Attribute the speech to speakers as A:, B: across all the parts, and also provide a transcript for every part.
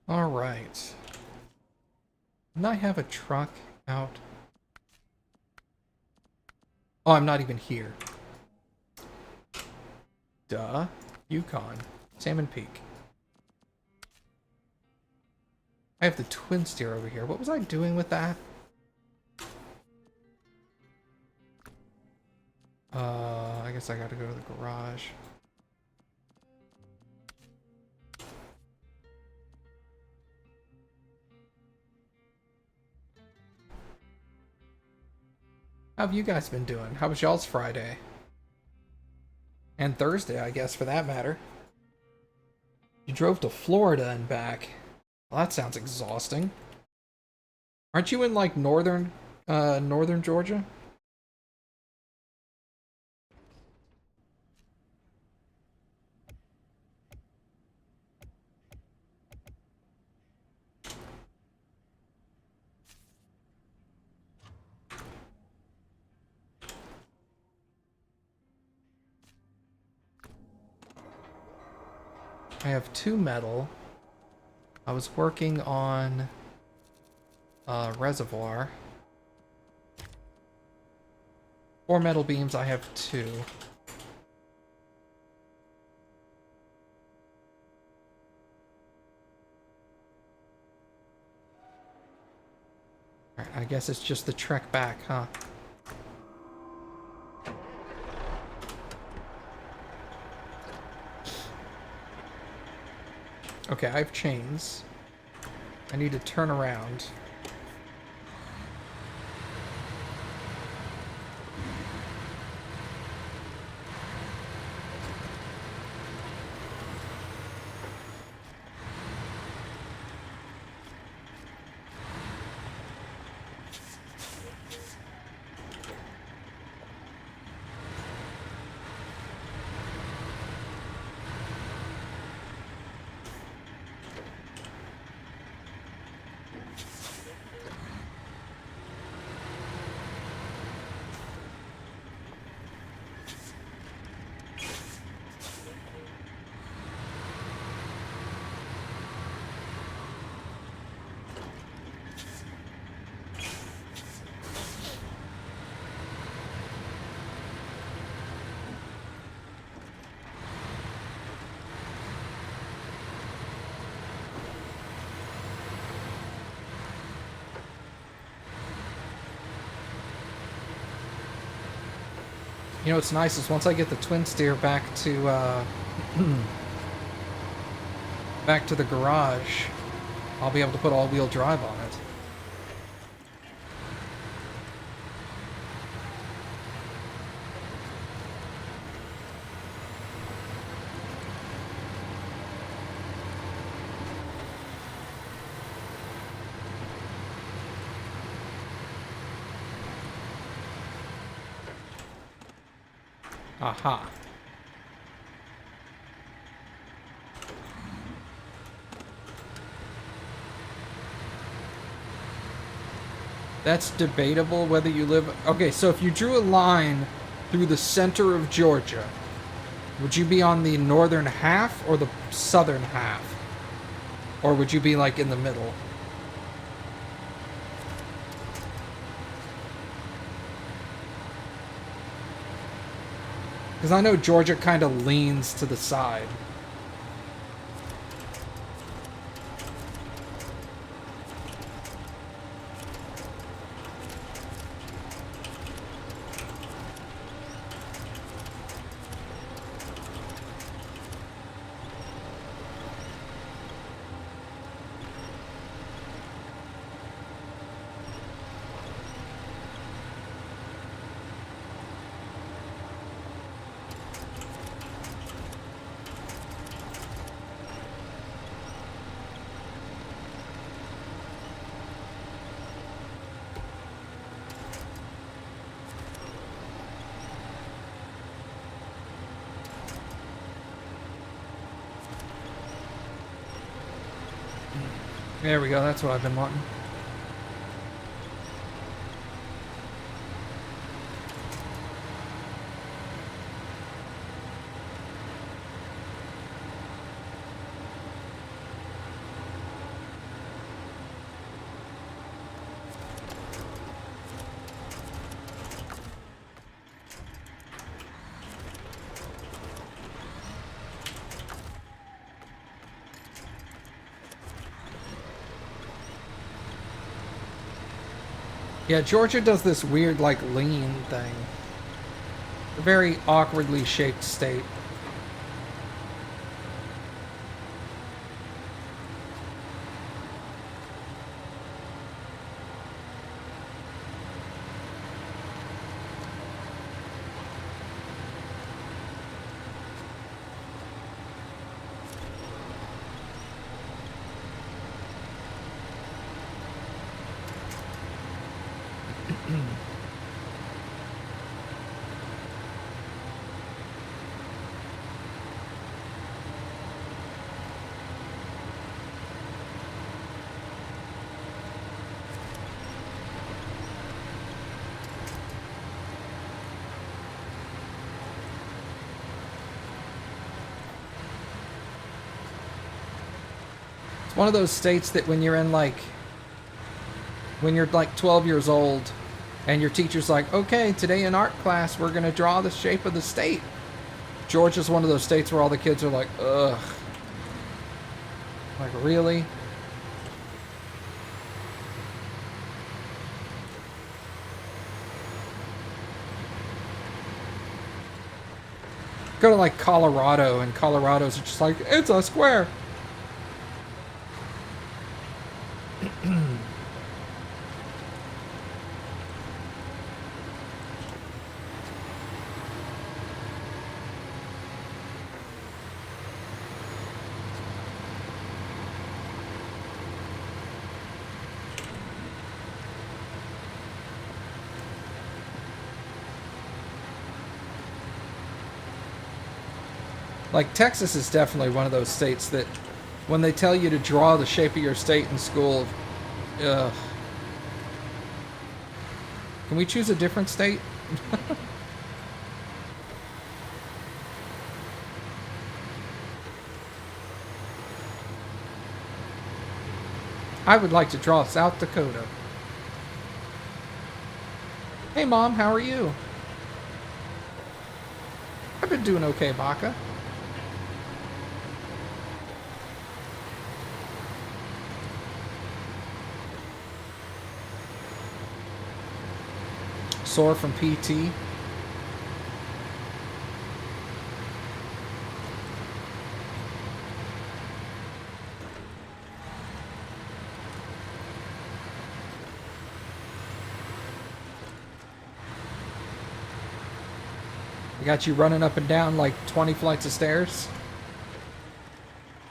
A: Alright. Didn't I have a truck out? Oh, I'm not even here. Duh. Yukon. Salmon Peak. I have the twin steer over here. What was I doing with that? I guess I gotta go to the garage. How have you guys been doing? How was y'all's Friday? And Thursday, I guess, for that matter. You drove to Florida and back. Well, that sounds exhausting. Aren't you in, like, northern Georgia? I have 2 metal. I was working on a reservoir. 4 metal beams, I have 2. Alright, I guess it's just the trek back, huh? Okay, I have chains. I need to turn around. You know what's nice is once I get the twin steer back to back to the garage, I'll be able to put all-wheel drive on it. Aha. That's debatable whether you live... Okay, so if you drew a line through the center of Georgia, would you be on the northern half or the southern half? Or would you be, like, in the middle? Because I know Georgia kind of leans to the side. There we go, that's what I've been wanting. Yeah, Georgia does this weird, like, lean thing. A very awkwardly shaped state. It's one of those states that when you're in, like, when you're like 12 years old and your teacher's like, okay, today in art class we're going to draw the shape of the state. Georgia's one of those states where all the kids are like, ugh. Like, really? Go to like Colorado, and Colorado's just like, it's a square. Like, Texas is definitely one of those states that when they tell you to draw the shape of your state in school, ugh. Can we choose a different state? I would like to draw South Dakota. Hey, Mom, how are you? I've been doing okay, Baka. Sore from PT. I got you running up and down like 20 flights of stairs.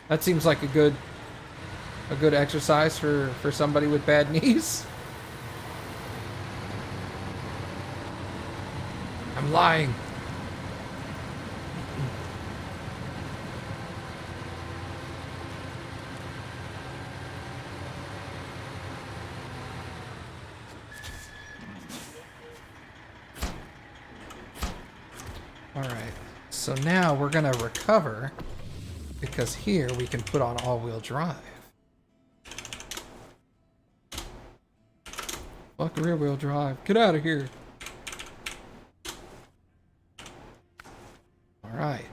A: That seems like a good exercise for somebody with bad knees. I'm lying. Alright, so now we're gonna recover because here we can put on all-wheel drive. Fuck rear-wheel drive. Get out of here. Alright.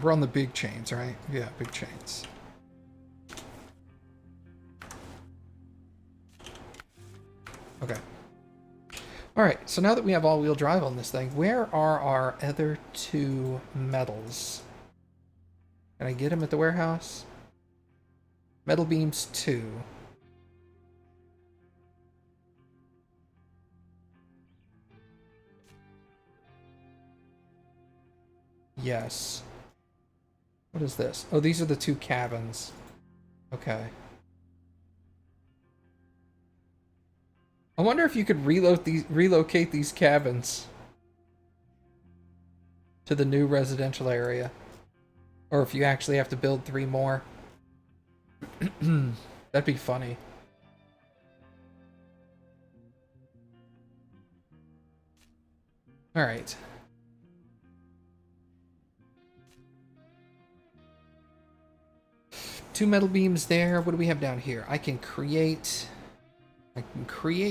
A: We're on the big chains, right? Yeah, big chains. Okay. Alright, so now that we have all-wheel drive on this thing, where are our other two metals? Can I get them at the warehouse? Metal beams 2. Yes. What is this? Oh, these are the two cabins. Okay. I wonder if you could relocate these cabins to the new residential area. Or if you actually have to build 3 more. That'd be funny. Alright. Two metal beams there. What do we have down here? I can create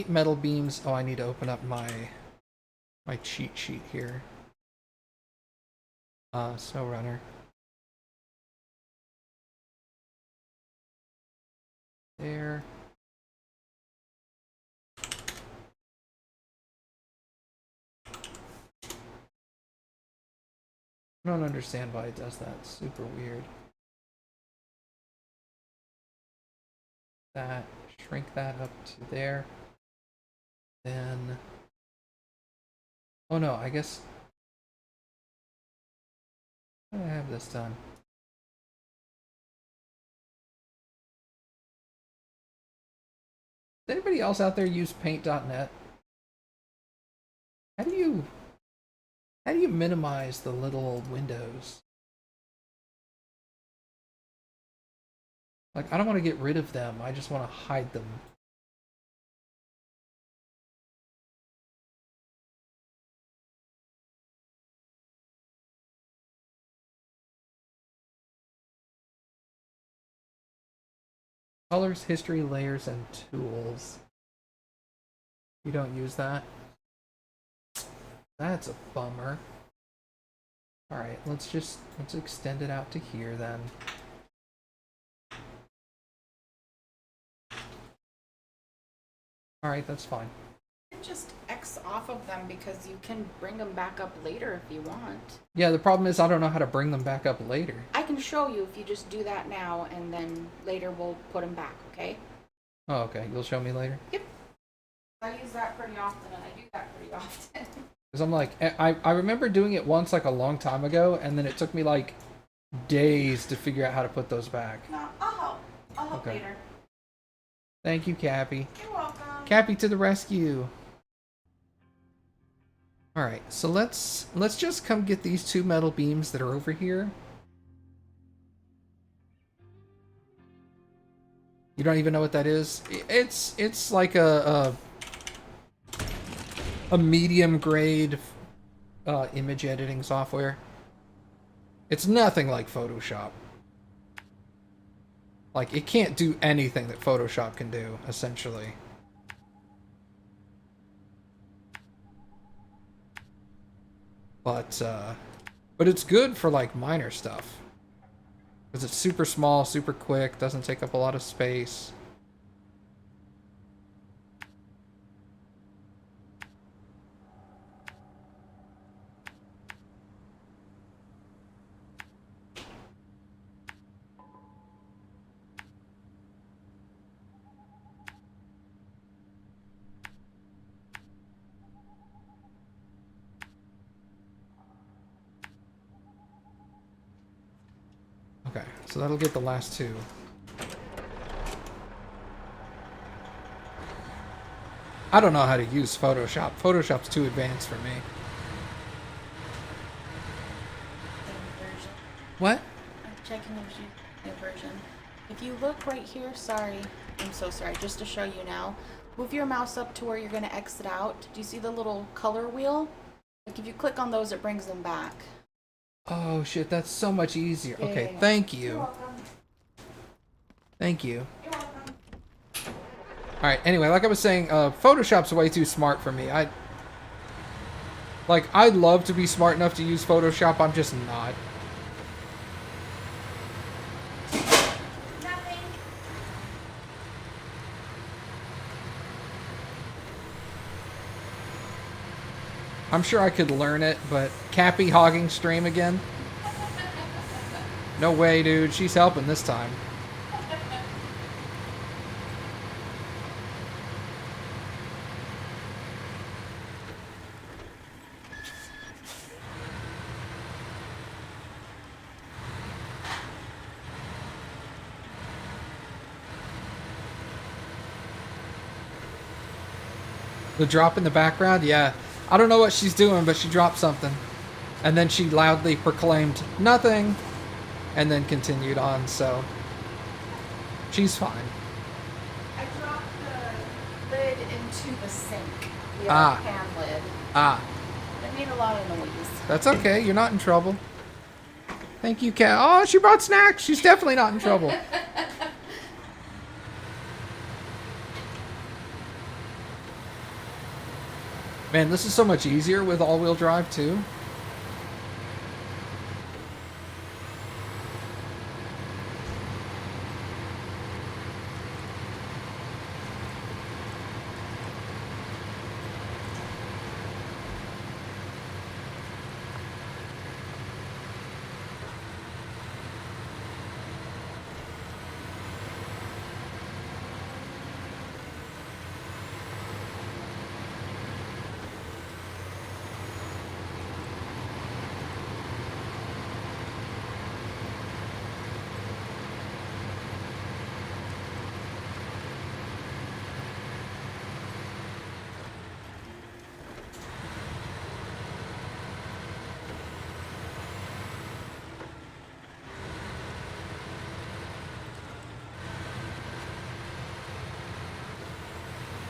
A: metal beams. Oh, I need to open up my My cheat sheet here. SnowRunner. There. I don't understand why it does that. It's super weird. That, shrink that up to there. Then, oh no, I guess, how do I have this done? Does anybody else out there use paint.net? How do you minimize the little windows? Like, I don't want to get rid of them. I just want to hide them. Colors, history, layers, and tools. You don't use that? That's a bummer. Alright, let's extend it out to here then. Alright, that's fine.
B: You can just X off of them because you can bring them back up later if you want.
A: Yeah, the problem is I don't know how to bring them back up later.
B: I can show you if you just do that now, and then later we'll put them back, okay?
A: Oh, okay. You'll show me later?
B: Yep. I use that pretty often, and I do that pretty often.
A: Because I'm like, I remember doing it once like a long time ago, and then it took me like days to figure out how to put those back.
B: No, I'll help. I'll help
A: Okay.
B: later.
A: Thank you, Cappy.
B: You're welcome.
A: Cappy to the rescue. Alright, so let's just come get these two metal beams that are over here. You don't even know what that is? It's like a medium grade image editing software. It's nothing like Photoshop. Like, it can't do anything that Photoshop can do, essentially. But it's good for, like, minor stuff. Because it's super small, super quick, doesn't take up a lot of space. Okay, so that'll get the last two. I don't know how to use Photoshop. Photoshop's too advanced for me. What?
B: I'm checking the version. If you look right here, sorry, I'm so sorry, just to show you now, move your mouse up to where you're going to exit out. Do you see the little color wheel? Like if you click on those, it brings them back.
A: Oh shit, that's so much easier.
B: Yeah,
A: Okay,
B: yeah.
A: thank you.
B: You're welcome.
A: Thank you.
B: You're welcome.
A: Alright, anyway, like I was saying, Photoshop's way too smart for me. I'd love to be smart enough to use Photoshop, I'm just not.
B: Nothing.
A: I'm sure I could learn it, but Cappy hogging stream again? No way, dude. She's helping this time. The drop in the background? Yeah. I don't know what she's doing, but she dropped something. And then she loudly proclaimed, "Nothing!" And then continued on, so... she's fine.
B: I dropped the lid into the sink. The pan lid.
A: Ah.
B: It made a lot of noise.
A: That's okay. You're not in trouble. Thank you, Kat. Oh, she brought snacks. She's definitely not in trouble. Man, this is so much easier with all-wheel drive, too.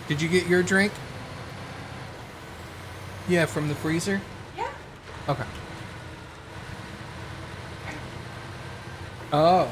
A: Did you get your drink? Yeah, from the freezer?
B: Yeah.
A: Okay. Oh.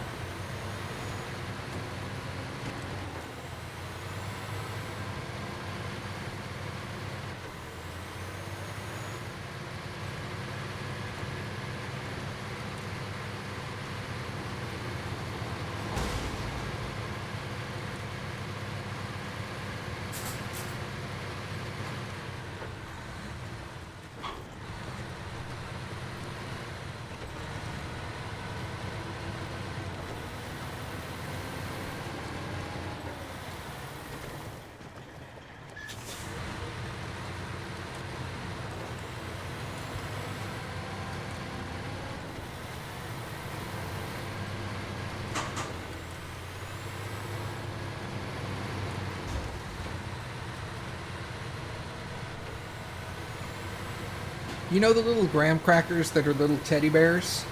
A: You know the little graham crackers that are little teddy bears?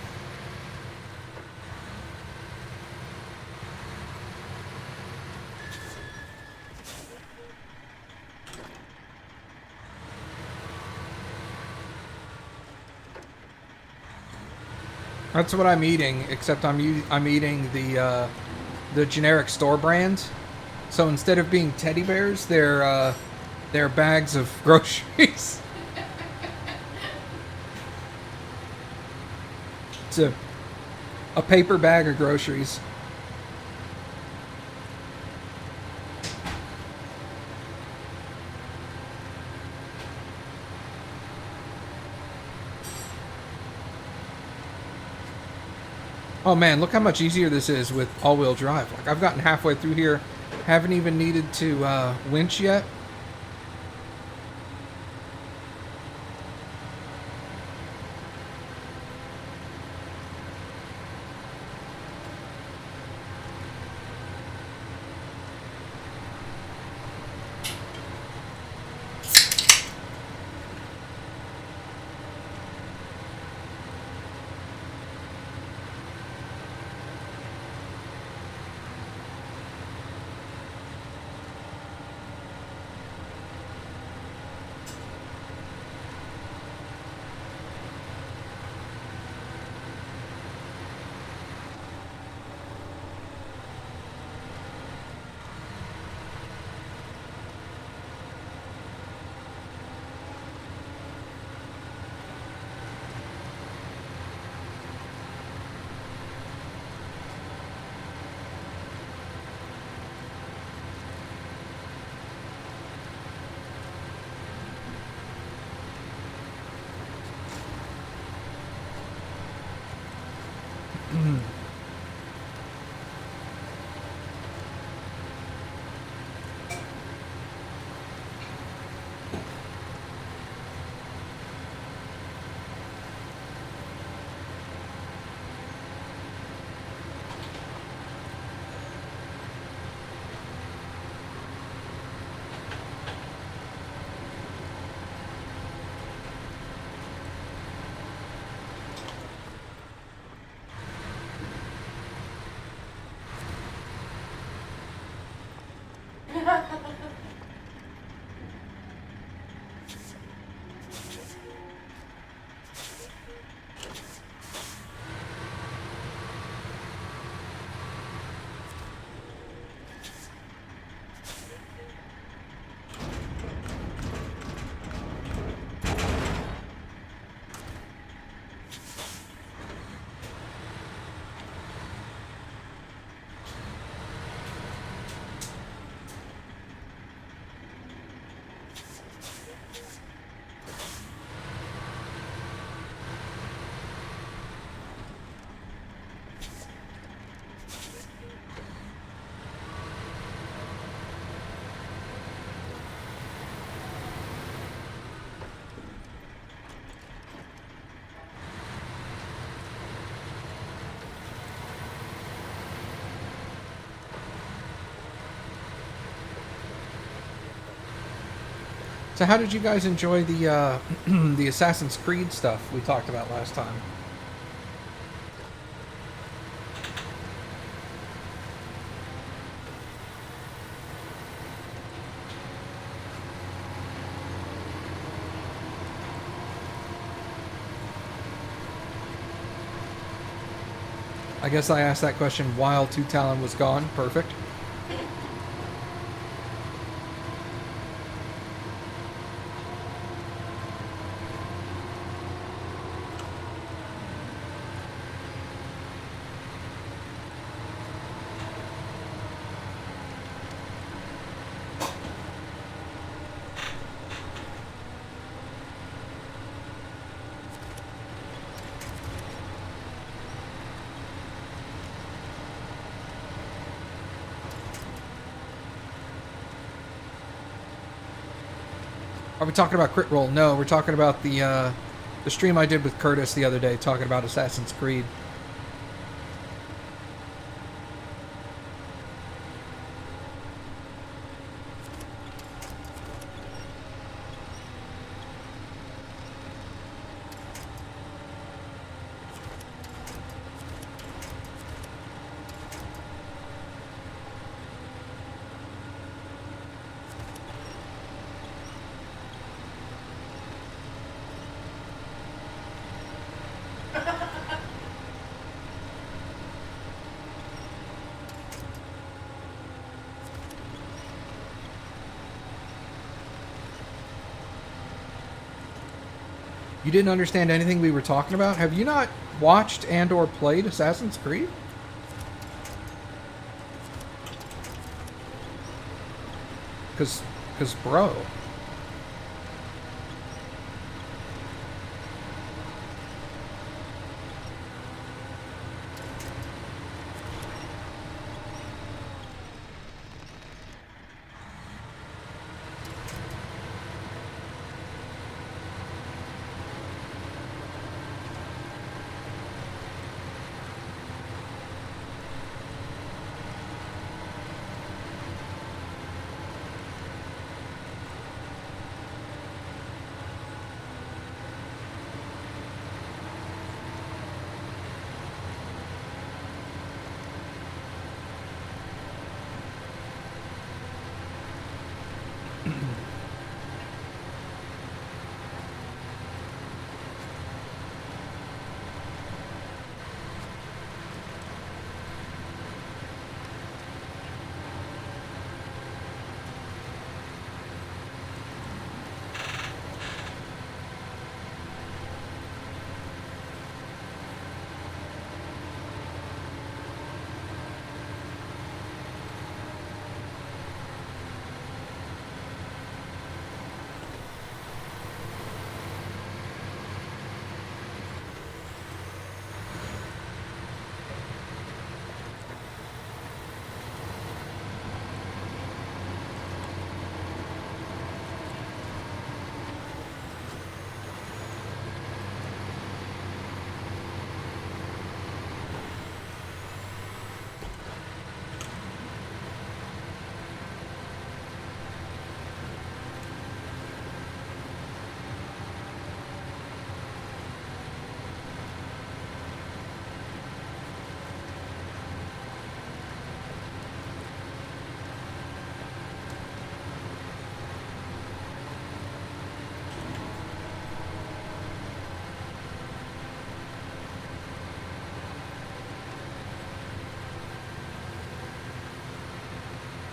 A: That's what I'm eating, except I'm eating the generic store brand. So instead of being teddy bears, they're bags of groceries. It's a paper bag of groceries. Oh man, look how much easier this is with all-wheel drive. Like, I've gotten halfway through here, haven't even needed to winch yet. So how did you guys enjoy the the Assassin's Creed stuff we talked about last time? I guess I asked that question while Two Talon was gone. Perfect. Are we talking about Crit Roll? No, we're talking about the stream I did with Curtis the other day, talking about Assassin's Creed. You didn't understand anything we were talking about? Have you not watched and or played Assassin's Creed? Cause bro.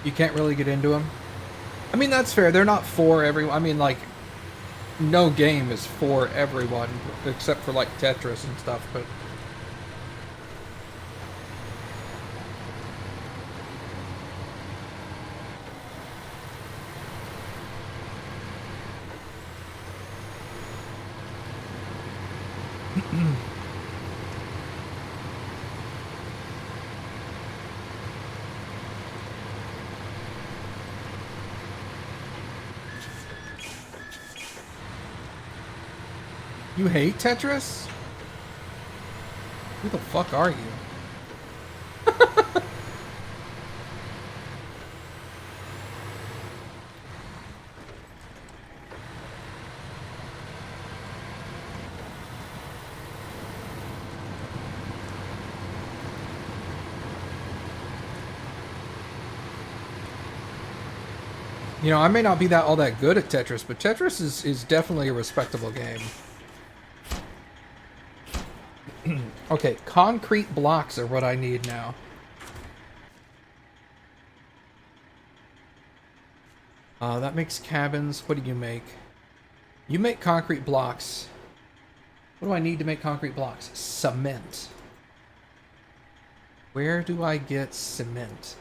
A: You can't really get into them. I mean, that's fair. They're not for everyone. I mean, like, no game is for everyone, except for, like, Tetris and stuff, but... You hate Tetris? Who the fuck are you? You know, I may not be all that good at Tetris, but Tetris is definitely a respectable game. Okay, concrete blocks are what I need now. That makes cabins. What do you make? You make concrete blocks. What do I need to make concrete blocks? Cement. Where do I get cement?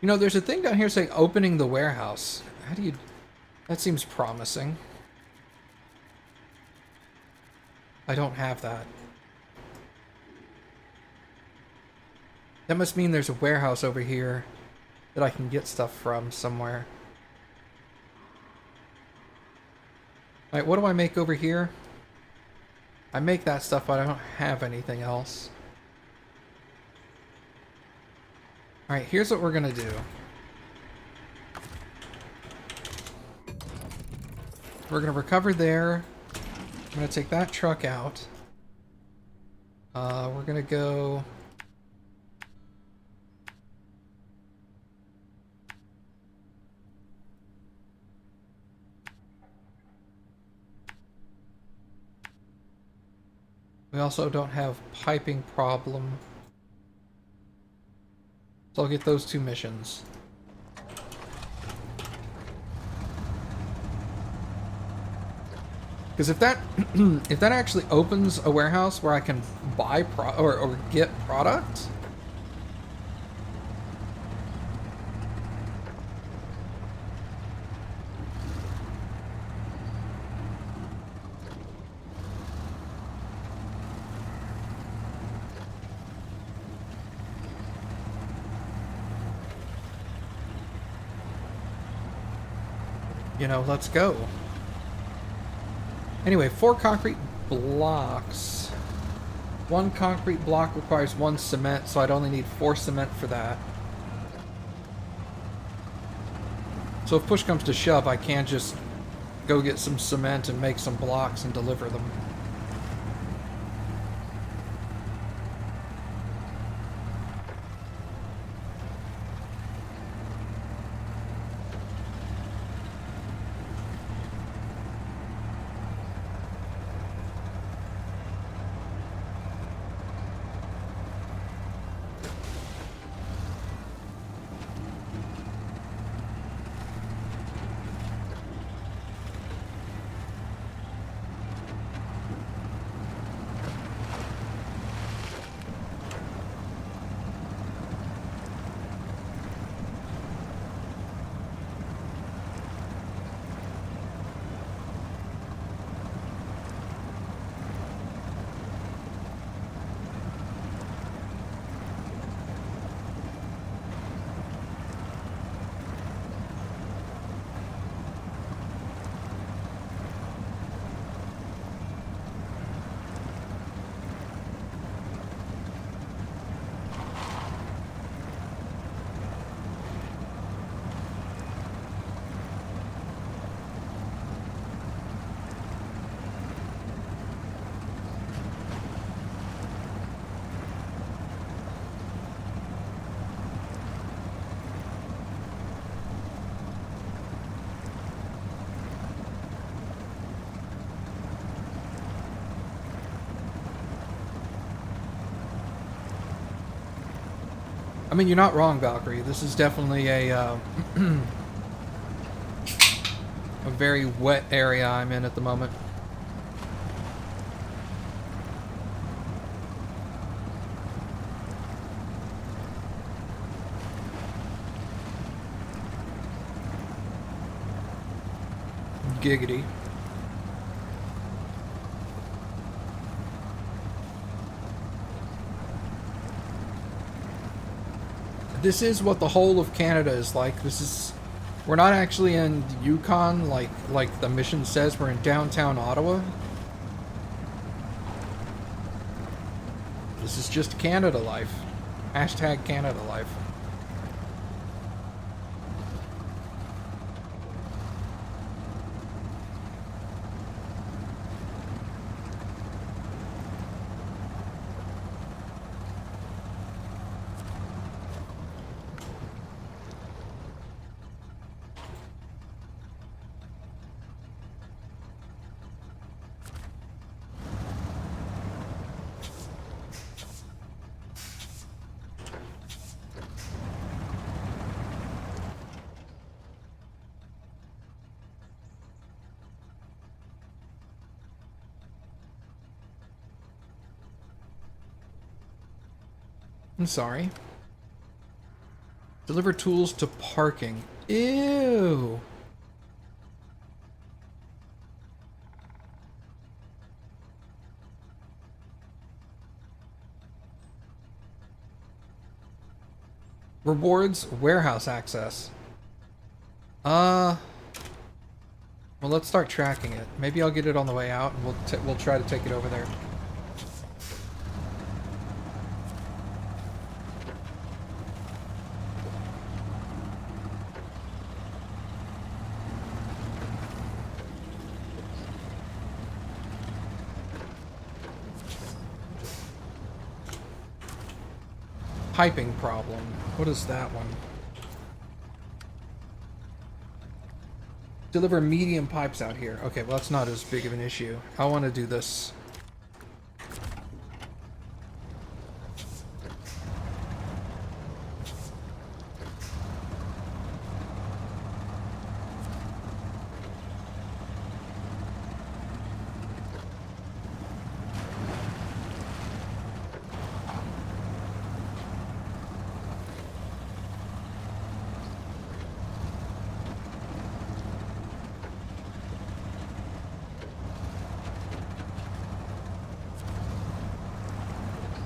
A: You know, there's a thing down here saying opening the warehouse. How do you... That seems promising. I don't have that. That must mean there's a warehouse over here that I can get stuff from somewhere. Alright, what do I make over here? I make that stuff, but I don't have anything else. Alright, here's what we're gonna do. We're gonna recover there. I'm gonna take that truck out. We're gonna go... We also don't have piping problem. So I'll get those 2 missions. Because if that if that actually opens a warehouse where I can buy or get product, you know, let's go. Anyway, 4 concrete blocks. 1 concrete block requires 1 cement, so I'd only need 4 cement for that. So if push comes to shove, I can just go get some cement and make some blocks and deliver them. I mean, you're not wrong, Valkyrie. This is definitely a a very wet area I'm in at the moment. Giggity. This is what the whole of Canada is like. This is... We're not actually in Yukon like the mission says. We're in downtown Ottawa. This is just Canada life. Hashtag Canada life. I'm sorry. Deliver tools to parking. Ew. Rewards warehouse access. Well, let's start tracking it. Maybe I'll get it on the way out, and we'll try to take it over there. Piping problem. What is that one? Deliver medium pipes out here. Okay, well that's not as big of an issue. I want to do this.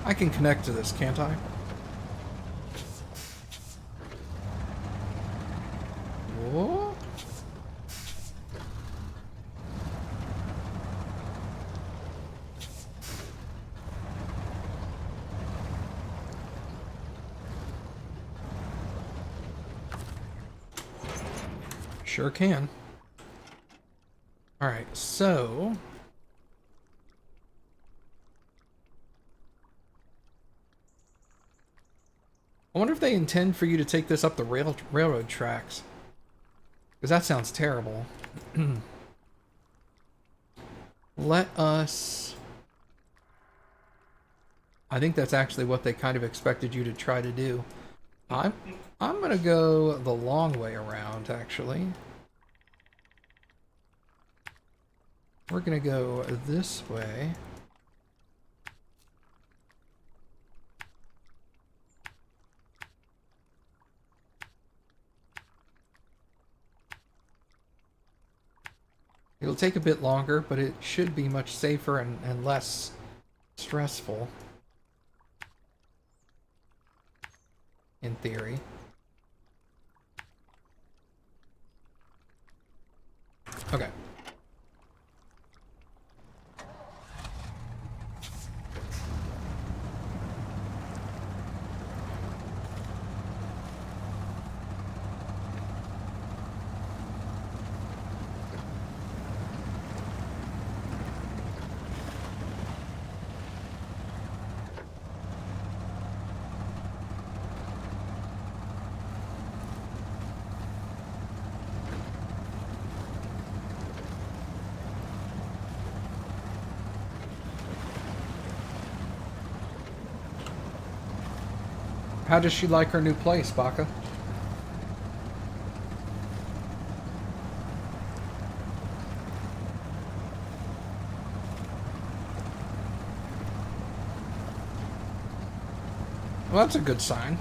A: I can connect to this, can't I? Whoa. Sure can. Alright, so... I wonder if they intend for you to take this up the railroad tracks. Because that sounds terrible. Let us... I think that's actually what they kind of expected you to try to do. I'm gonna go the long way around, actually. We're gonna go this way. It'll take a bit longer, but it should be much safer and less stressful. In theory. Okay. How does she like her new place, Baka? Well, that's a good sign.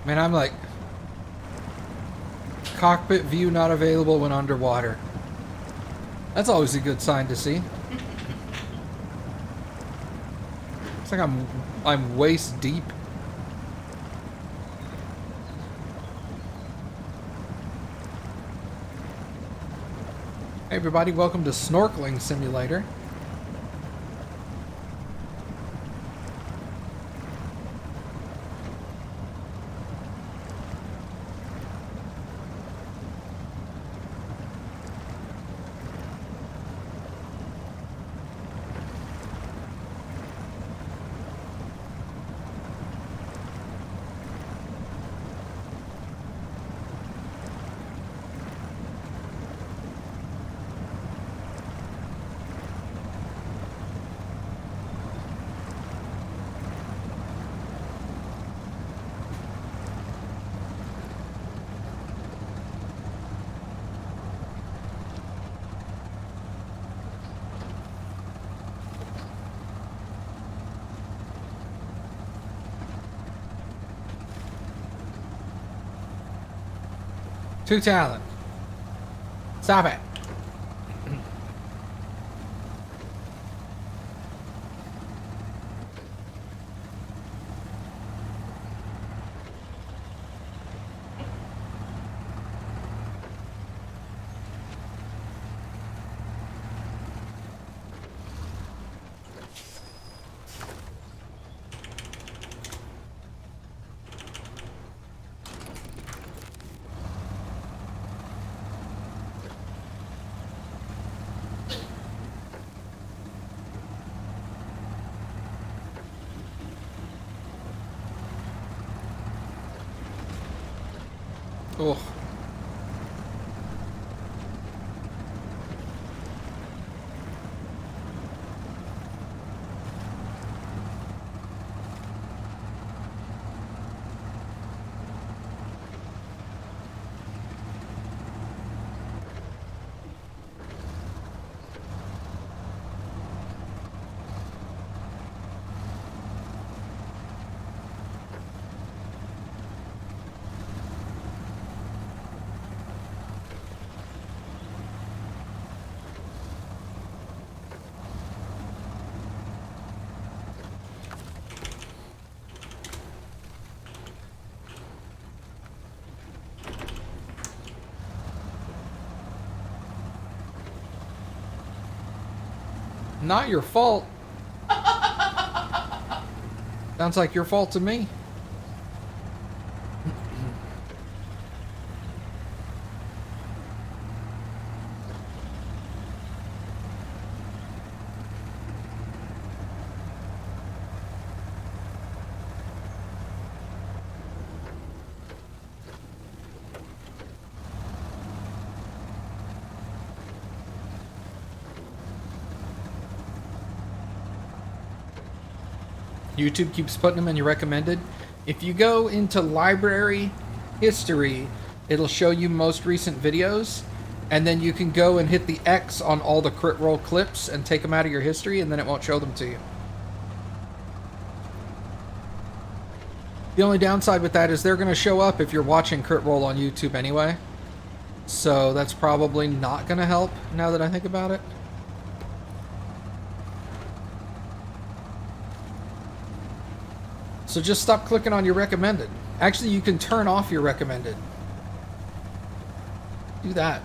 A: Man, I'm like, cockpit view not available when underwater. That's always a good sign to see. It's like I'm waist deep. Hey everybody, welcome to Snorkeling Simulator. Two talent. Stop it. Oh. Not your fault. Sounds like your fault to me. YouTube keeps putting them in your recommended. If you go into library history, it'll show you most recent videos, and then you can go and hit the X on all the crit roll clips and take them out of your history, and then it won't show them to you. The only downside with that is they're going to show up if you're watching crit roll on YouTube anyway. So that's probably not going to help now that I think about it. So just stop clicking on your recommended. Actually, you can turn off your recommended. Do that.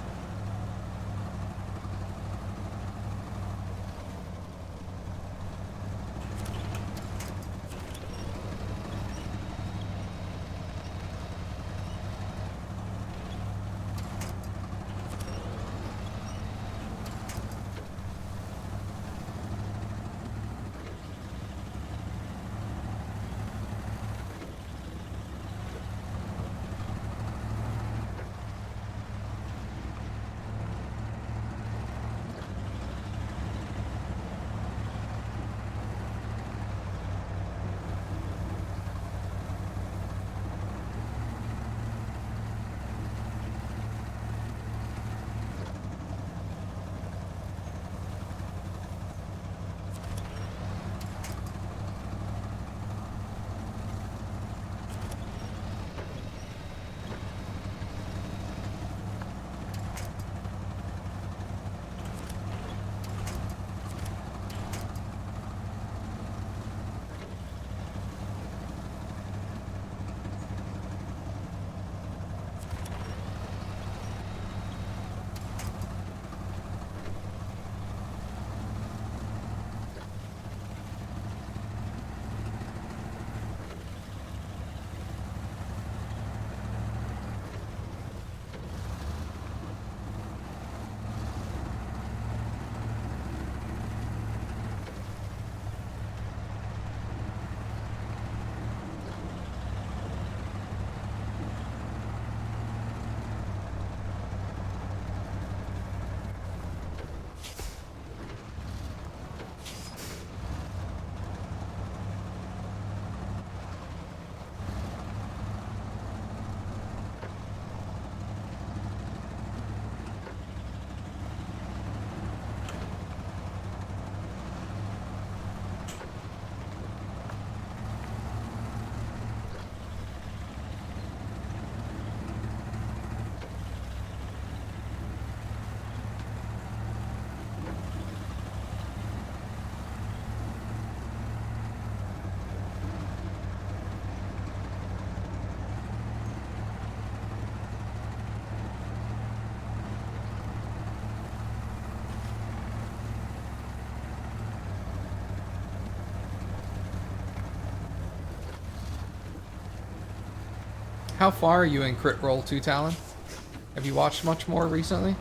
A: How far are you in Crit Roll 2, Talon? Have you watched much more recently?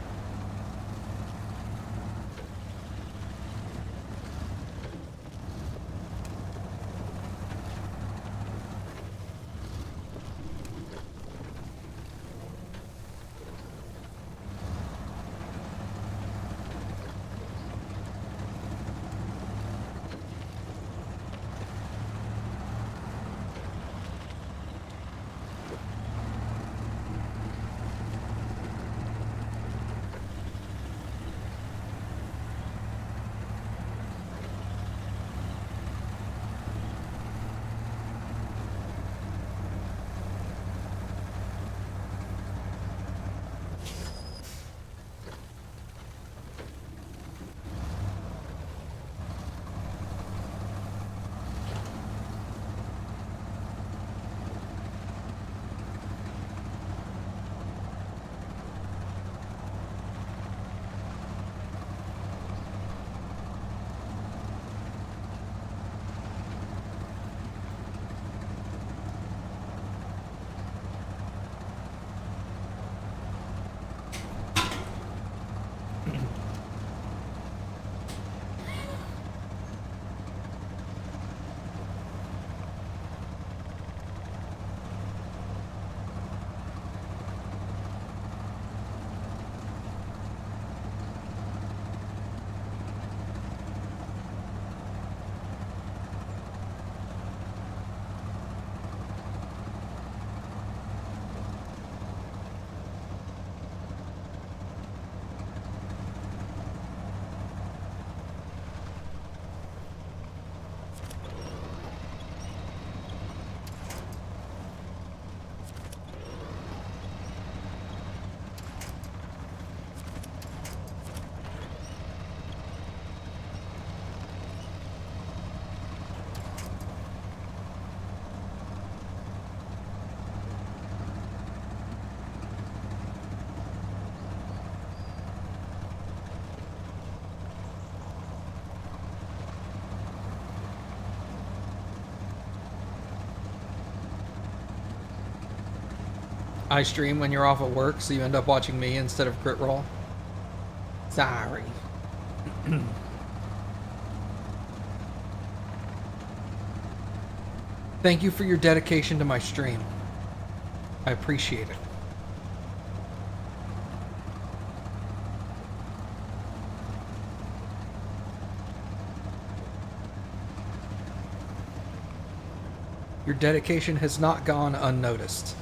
A: I stream when you're off at work, so you end up watching me instead of Crit Roll. Sorry. Thank you for your dedication to my stream. I appreciate it. Your dedication has not gone unnoticed.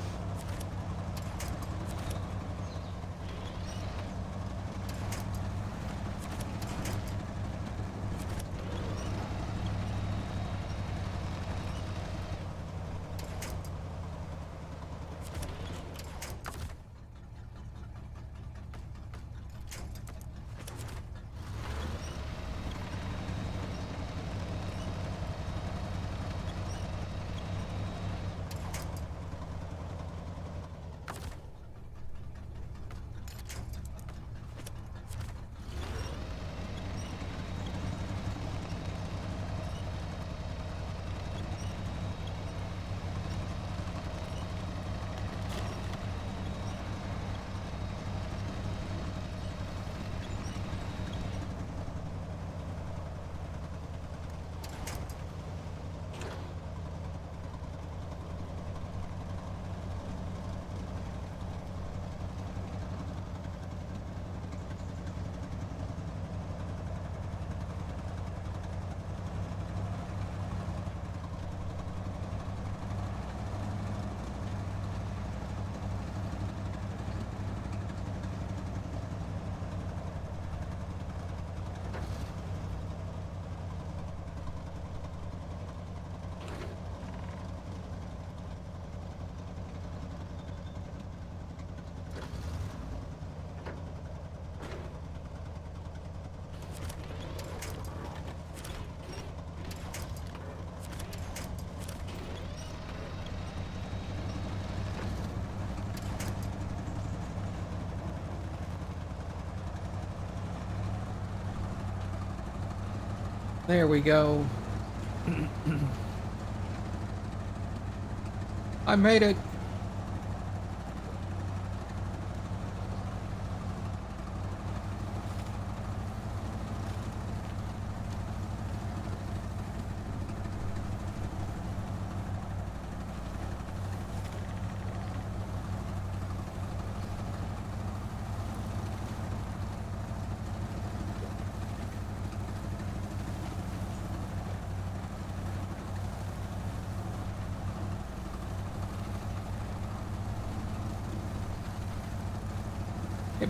A: There we go. I made it.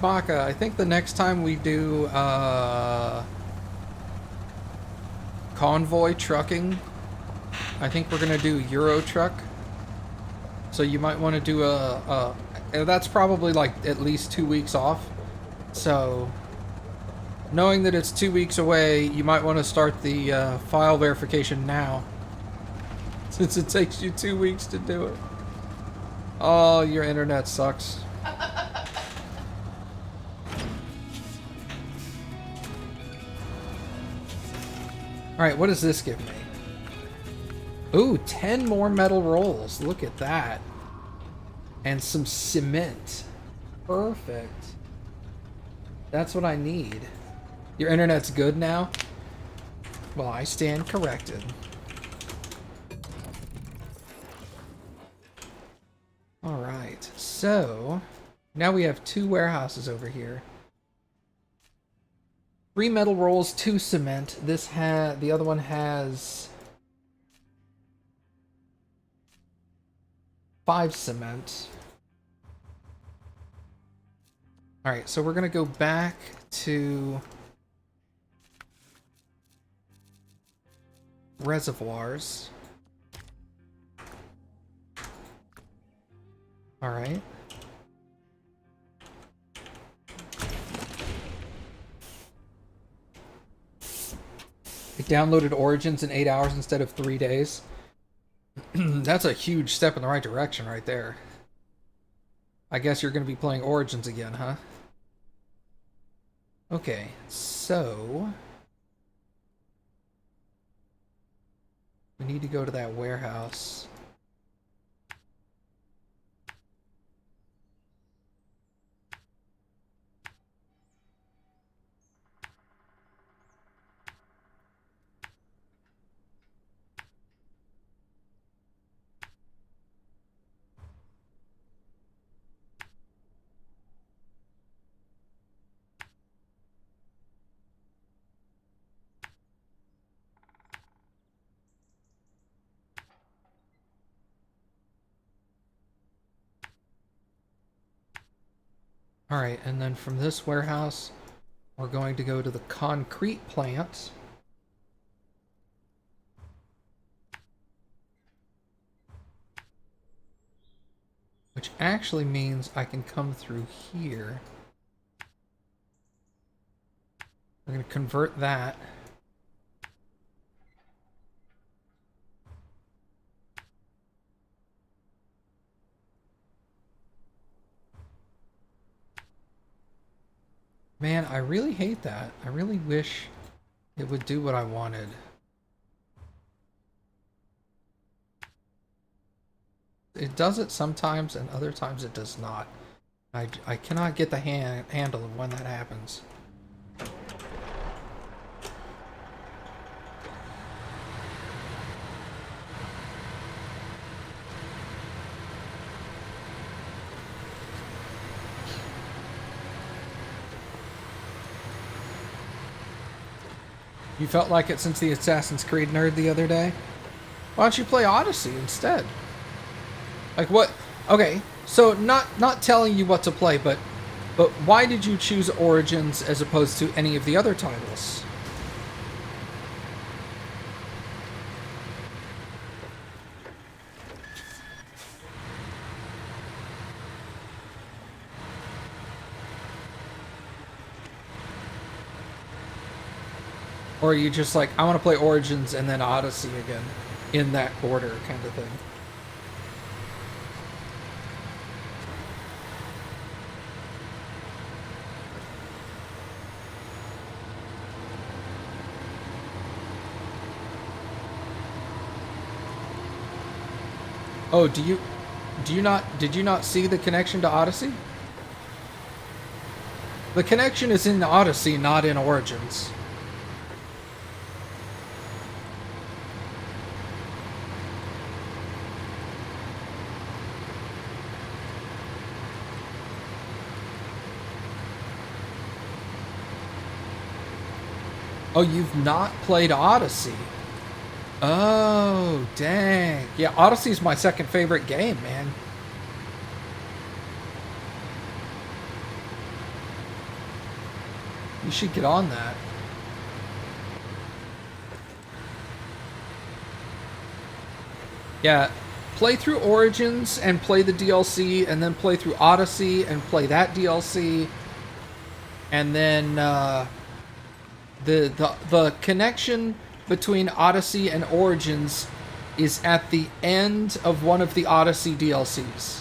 A: Baka, I think the next time we do convoy trucking, I think we're gonna do Euro truck. So you might want to do that's probably like at least 2 weeks off. So knowing that it's 2 weeks away, you might want to start the file verification now, since it takes you 2 weeks to do it. Oh, your internet sucks. Alright, what does this give me? Ooh, 10 more metal rolls. Look at that. And some cement. Perfect. That's what I need. Your internet's good now? Well, I stand corrected. Alright, so now we have 2 warehouses over here. 3 metal rolls, 2 cement. The other one has 5 cement. Alright, so we're gonna go back to reservoirs. Alright. I downloaded Origins in 8 hours instead of 3 days. That's a huge step in the right direction right there. I guess you're going to be playing Origins again, huh? Okay, so we need to go to that warehouse. Alright, and then from this warehouse, we're going to go to the concrete plant. Which actually means I can come through here. We're going to convert that. Man, I really hate that. I really wish it would do what I wanted. It does it sometimes, and other times it does not. I cannot get the handle of when that happens. You felt like it since the Assassin's Creed nerd the other day? Why don't you play Odyssey instead? Like what? Okay, so not telling you what to play, but why did you choose Origins as opposed to any of the other titles? Or are you just like, I want to play Origins and then Odyssey again, in that order kind of thing? Oh, did you not see the connection to Odyssey? The connection is in Odyssey, not in Origins. Oh, you've not played Odyssey. Oh, dang. Yeah, Odyssey's my second favorite game, man. You should get on that. Yeah, play through Origins and play the DLC, and then play through Odyssey and play that DLC, and then the connection between Odyssey and Origins is at the end of one of the Odyssey DLCs.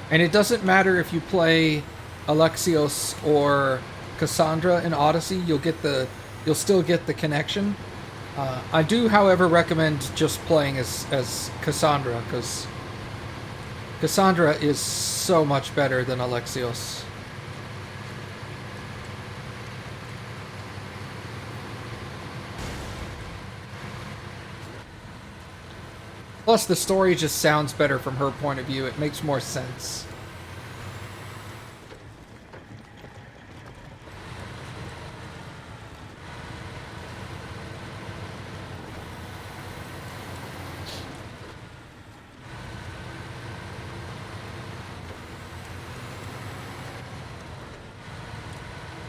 A: And it doesn't matter if you play Alexios or Cassandra in Odyssey, you'll still get the connection. I do, however, recommend just playing as Cassandra, because Cassandra is so much better than Alexios. Plus, the story just sounds better from her point of view. It makes more sense.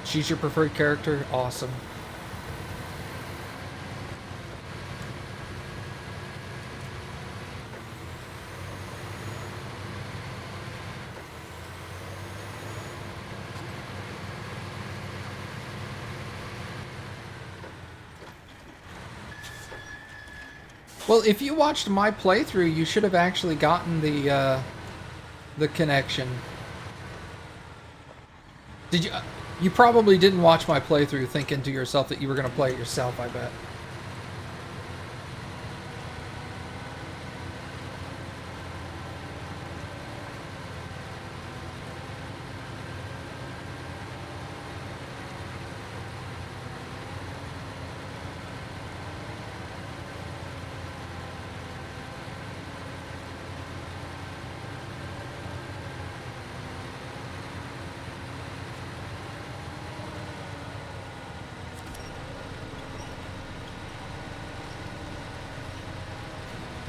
A: She's your preferred character? Awesome. Well, if you watched my playthrough, you should have actually gotten the connection. Did you? You probably didn't watch my playthrough thinking to yourself that you were going to play it yourself, I bet.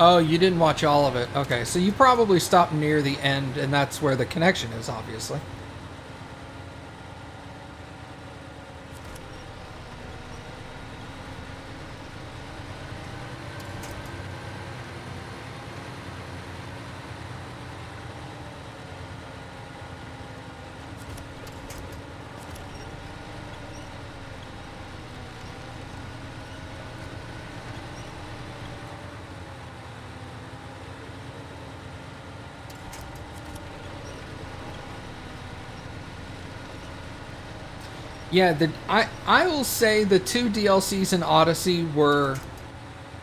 A: Oh, you didn't watch all of it. Okay, so you probably stopped near the end, and that's where the connection is, obviously. Yeah, I will say the two DLCs in Odyssey were...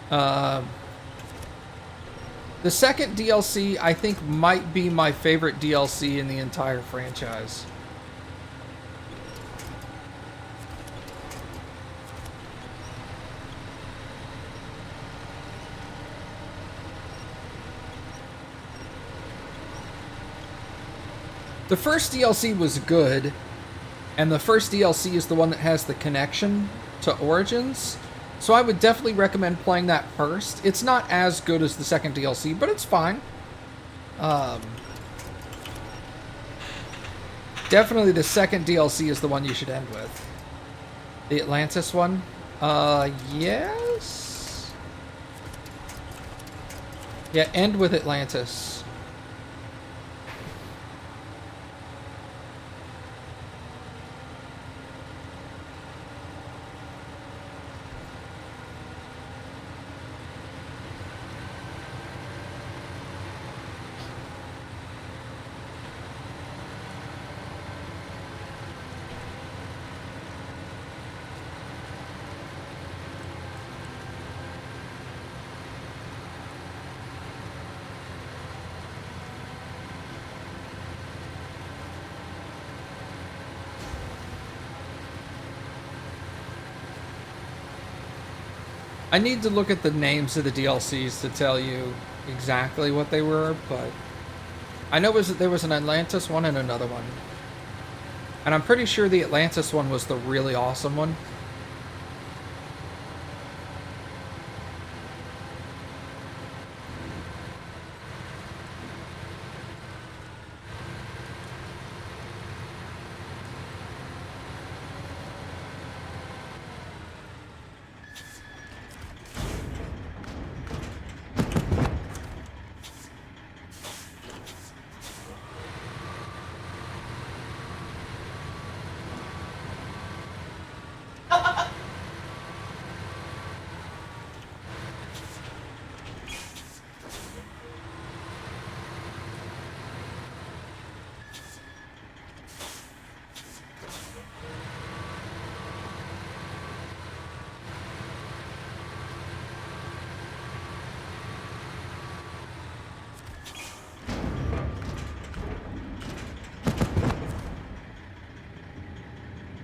A: the second DLC, I think, might be my favorite DLC in the entire franchise. The first DLC was good, and the first DLC is the one that has the connection to Origins, so I would definitely recommend playing that first. It's not as good as the second DLC, but it's fine. Definitely the second DLC is the one you should end with. The Atlantis one? Yes? Yeah, end with Atlantis. I need to look at the names of the DLCs to tell you exactly what they were, but I know there was an Atlantis one and another one. And I'm pretty sure the Atlantis one was the really awesome one.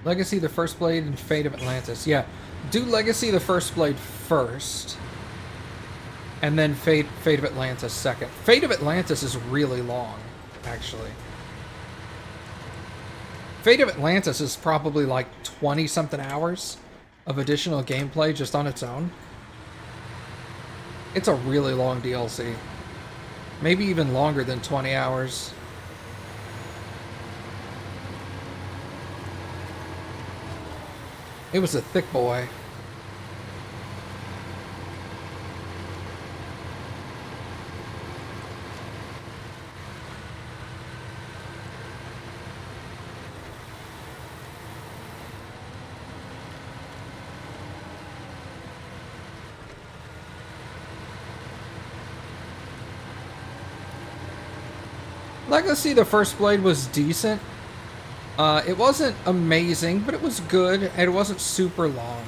A: Legacy the First Blade and Fate of Atlantis. Yeah, do Legacy the First Blade first, and then Fate of Atlantis second. Fate of Atlantis is really long, actually. Fate of Atlantis is probably like 20-something hours of additional gameplay just on its own. It's a really long DLC. Maybe even longer than 20 hours. It was a thick boy. Legacy the First Blade was decent. It wasn't amazing, but it was good, and it wasn't super long.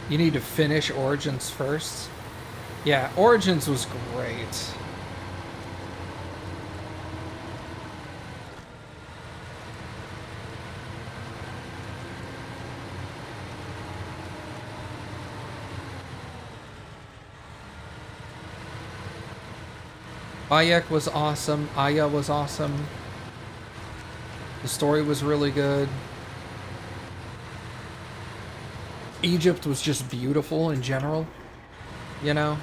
A: You need to finish Origins first. Yeah, Origins was great. Bayek was awesome. Aya was awesome. The story was really good. Egypt was just beautiful in general, you know?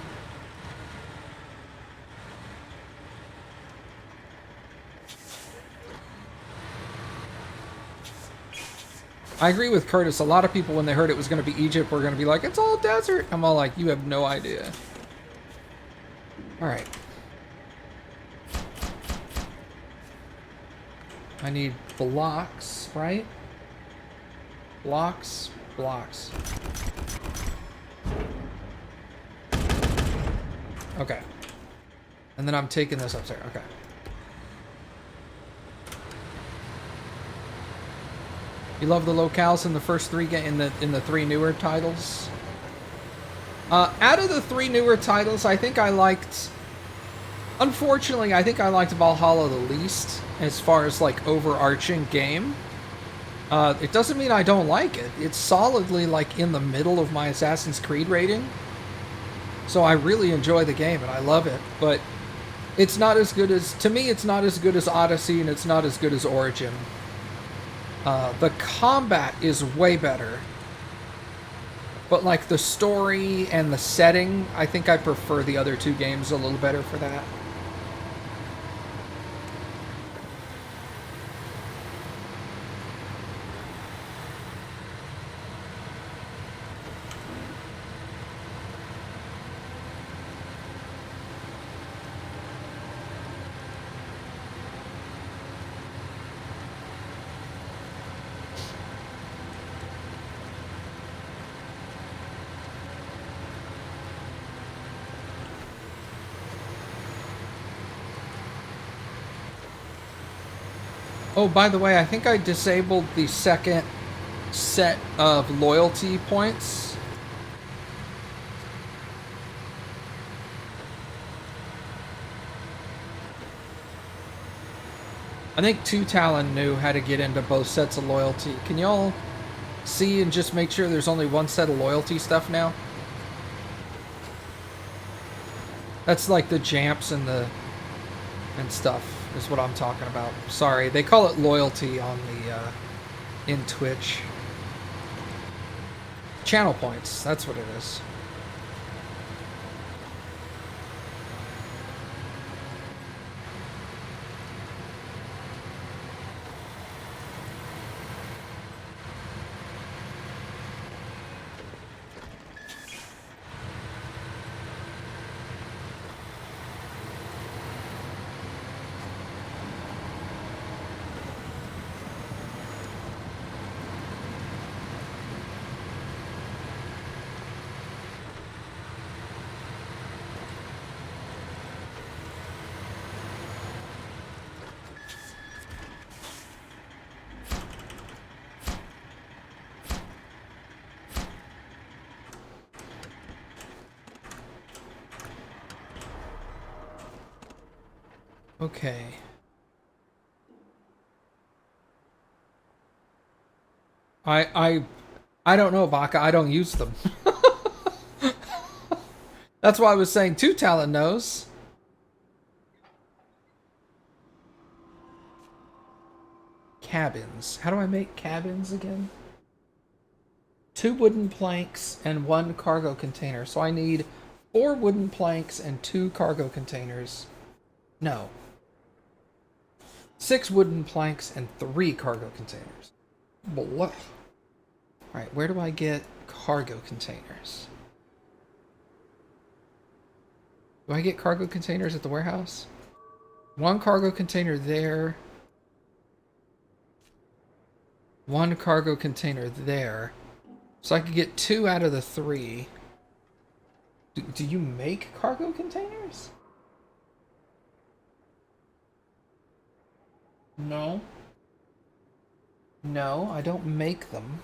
A: I agree with Curtis. A lot of people, when they heard it was going to be Egypt, were going to be like, it's all desert. I'm all like, you have no idea. Alright. I need blocks, right? Blocks, blocks. Okay. And then I'm taking this upstairs. Okay. You love the locales in the first three in the three newer titles? Out of the three newer titles, I think I liked... Unfortunately, I think I liked Valhalla the least, as far as, like, overarching game. It doesn't mean I don't like it. It's solidly, like, in the middle of my Assassin's Creed rating. So I really enjoy the game, and I love it. But it's not as good as... To me, it's not as good as Odyssey, and it's not as good as Origin. The combat is way better. But, like, the story and the setting, I think I prefer the other two games a little better for that. Oh, by the way, I think I disabled the second set of loyalty points. I think Two Talon knew how to get into both sets of loyalty. Can y'all see and just make sure there's only one set of loyalty stuff now? That's like the Jamps and stuff. Is what I'm talking about. Sorry, they call it loyalty on the in Twitch. Channel points, that's what it is. Okay. I don't know, Baka. I don't use them. That's why I was saying 2 Talon knows. Cabins. How do I make cabins again? 2 wooden planks and 1 cargo container. So I need 4 wooden planks and 2 cargo containers. No. 6 wooden planks and 3 cargo containers. Blah. Alright, where do I get cargo containers? Do I get cargo containers at the warehouse? 1 cargo container there. 1 cargo container there. So I could get 2 out of the 3. Do you make cargo containers? No. No, I don't make them.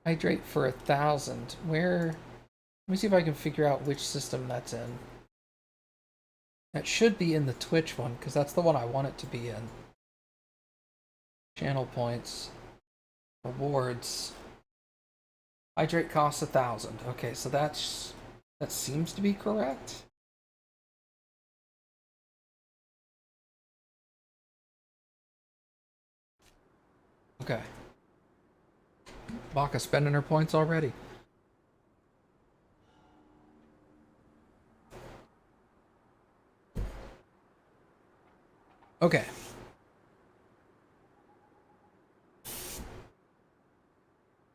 A: Hydrate for 1,000. Where? Let me see if I can figure out which system that's in. That should be in the Twitch one, because that's the one I want it to be in. Channel points. Rewards. Hydrate costs 1,000. Okay, so that seems to be correct. Okay. Baka spending her points already. Okay.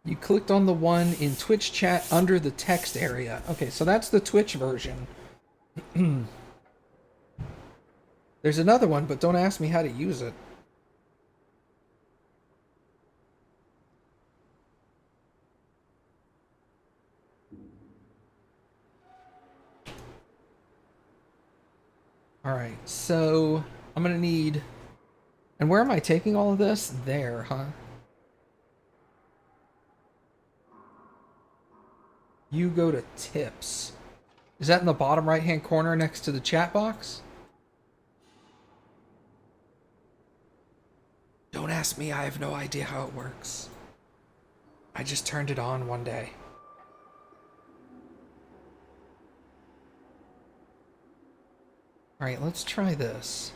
A: You clicked on the one in Twitch chat under the text area. Okay, so that's the Twitch version. There's another one, but don't ask me how to use it. Alright, so I'm gonna need... And where am I taking all of this? There, huh? You go to tips. Is that in the bottom right-hand corner next to the chat box? Don't ask me, I have no idea how it works. I just turned it on one day. Alright, let's try this.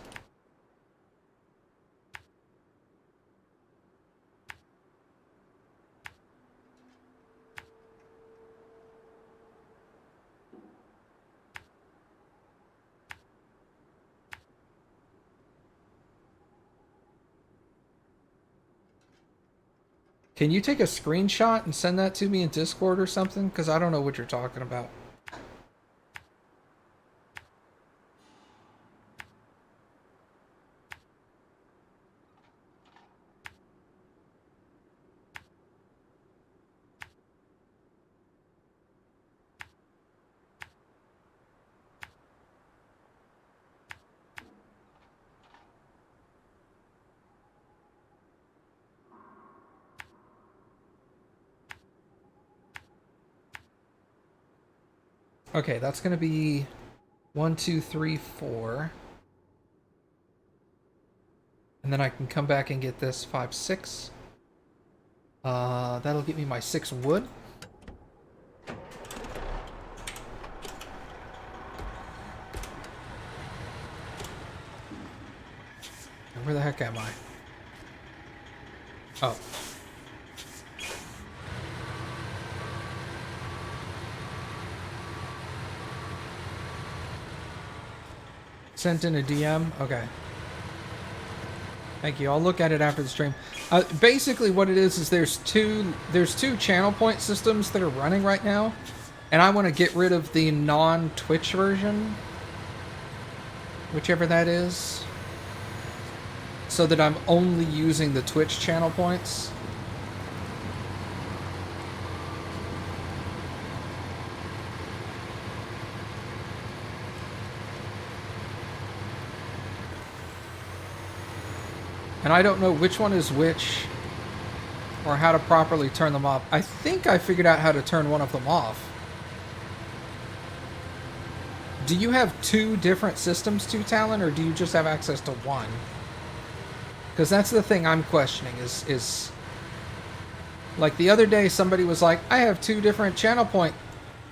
A: Can you take a screenshot and send that to me in Discord or something? Because I don't know what you're talking about. Okay, that's going to be 1, 2, 3, 4. And then I can come back and get this 5, 6. That'll get me my 6 wood. Where the heck am I? Oh. Sent in a DM? Okay. Thank you. I'll look at it after the stream. Basically what it is there's two channel point systems that are running right now, and I want to get rid of the non-Twitch version, whichever that is, so that I'm only using the Twitch channel points. And I don't know which one is which, or how to properly turn them off. I think I figured out how to turn one of them off. Do you have two different systems to Talon, or do you just have access to one? Because that's the thing I'm questioning is like the other day somebody was like, I have two different channel point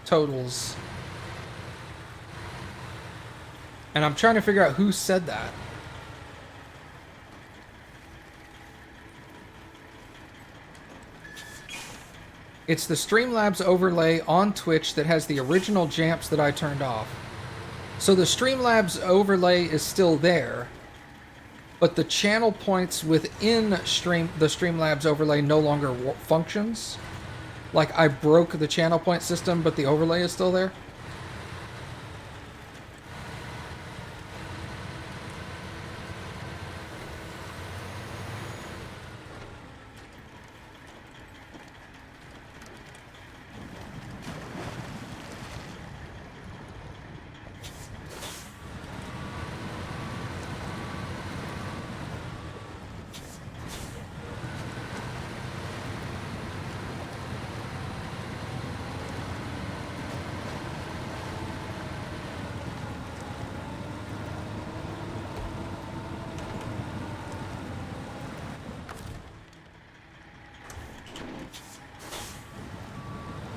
A: totals. And I'm trying to figure out who said that. It's the Streamlabs overlay on Twitch that has the original jamps that I turned off. So the Streamlabs overlay is still there, but the channel points within the Streamlabs overlay no longer functions. Like, I broke the channel point system, but the overlay is still there.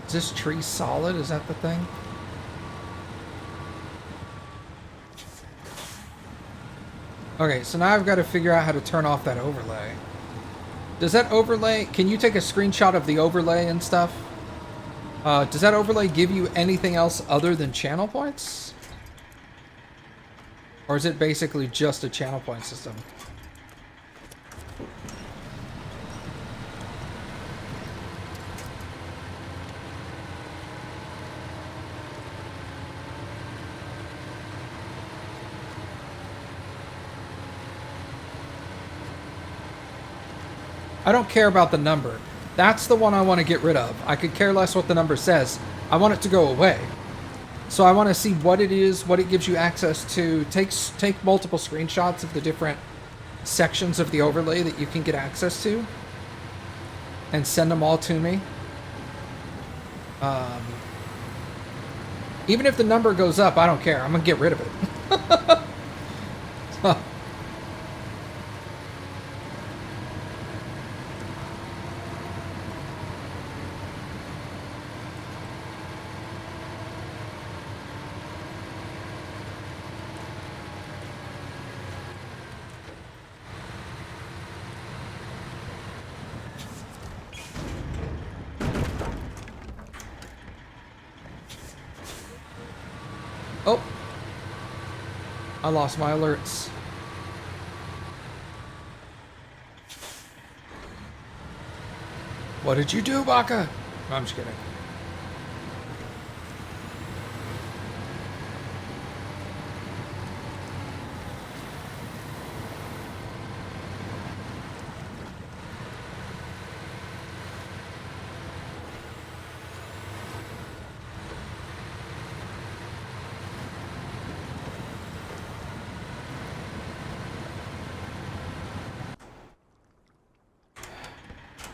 A: Is this tree solid? Is that the thing? Okay, so now I've got to figure out how to turn off that overlay. Does that overlay... Can you take a screenshot of the overlay and stuff? Does that overlay give you anything else other than channel points? Or is it basically just a channel point system? I don't care about the number. That's the one I want to get rid of. I could care less what the number says. I want it to go away. So I want to see what it is, what it gives you access to. Take multiple screenshots of the different sections of the overlay that you can get access to. And send them all to me. Even if the number goes up, I don't care. I'm going to get rid of it. Oh, I lost my alerts. What did you do, Baka? No, I'm just kidding.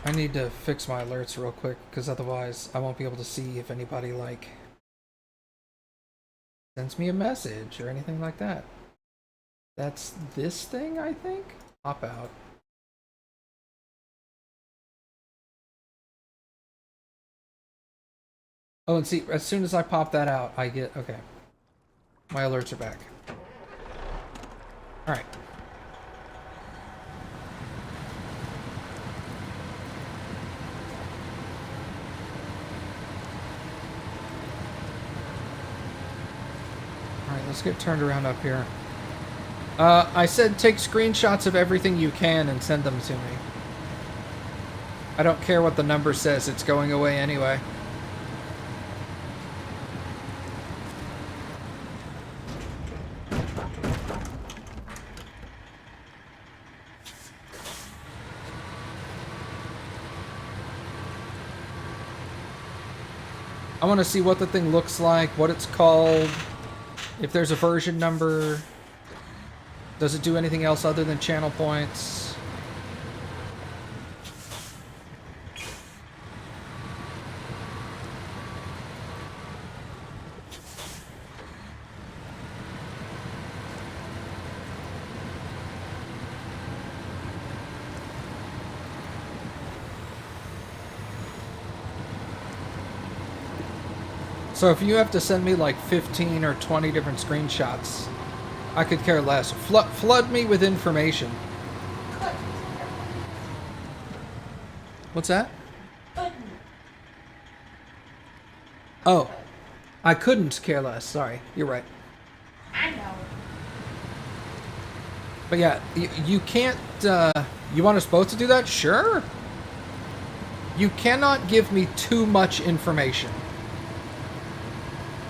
A: I need to fix my alerts real quick, because otherwise I won't be able to see if anybody, like, sends me a message or anything like that. That's this thing, I think? Pop out. Oh, and see, as soon as I pop that out, I get... Okay. My alerts are back. Alright. Alright, let's get turned around up here. I said take screenshots of everything you can and send them to me. I don't care what the number says, it's going away anyway. I want to see what the thing looks like, what it's called, if there's a version number. Does it do anything else other than channel points? So if you have to send me like 15 or 20 different screenshots, I could care less. Flood me with information. What's that? Oh, I couldn't care less. Sorry, you're right.
B: I know.
A: But yeah, you can't, you want us both to do that? Sure. You cannot give me too much information.